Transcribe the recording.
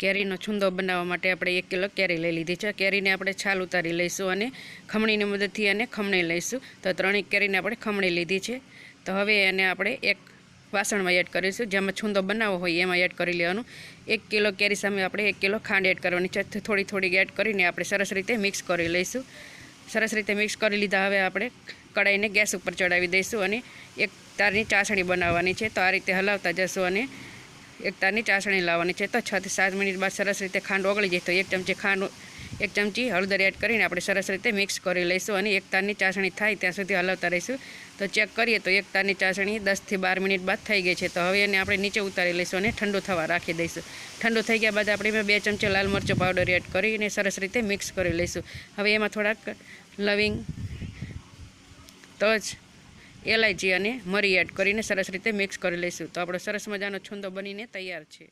કેરીનો છુંદો બનાવવા માટે આપણે 1 કિલો કેરી લઈ લીધી છે। કેરીને આપણે છાલ ઉતારી લઈશું અને ખમણીની મદદથી એને ખમણી લઈશું। તો 3 કેરીને આપણે ખમણી લીધી છે। તો હવે એને આપણે એક વાસણમાં એડ કરીશું, જેમાં છુંદો બનાવવો હોય એમાં એડ કરી લેવાનું। 1 કિલો કેરી સામે આપણે 1 કિલો ખાંડ એડ કરવાની છે। થોડી થોડી એડ કરીને આપણે સરસ રીતે મિક્સ કરી લઈશું। સરસ રીતે મિક્સ કરી લીધા હવે આપણે કડાઈને ગેસ ઉપર ચડાવી દઈશું અને એક તારની ચાસણી બનાવવાની છે। તો આ રીતે હલાવતા જશું અને એક તારની ચાસણી લાવવાની છે। તો 6 થી 7 મિનિટ બાદ સરસ રીતે ખાંડ ઓગળી જાય તો 1 ચમચી હળદર એડ કરીને આપણે સરસ રીતે મિક્સ કરી લઈશું અને એક તારની ચાસણી થાય ત્યાં સુધી હલાવતા રહીશું। તો ચેક કરીએ તો એક તારની ચાસણી 10 થી 12 મિનિટ બાદ થઈ ગઈ છે। તો હવે એને આપણે નીચે ઉતારી લઈશું અને ઠંડુ થવા રાખી દઈશું। ઠંડુ થઈ ગયા બાદ આપણે એમાં 2 ચમચી લાલ મરચું પાવડર એડ કરીને સરસ રીતે મિક્સ કરી લઈશું। હવે એમાં થોડાક લવિંગ, તજ, એલાયચી અને મરી એડ કરીને સરસ રીતે મિક્સ કરી લઈશું। તો આપણો સરસ મજાનો છુંદો બનીને તૈયાર છે।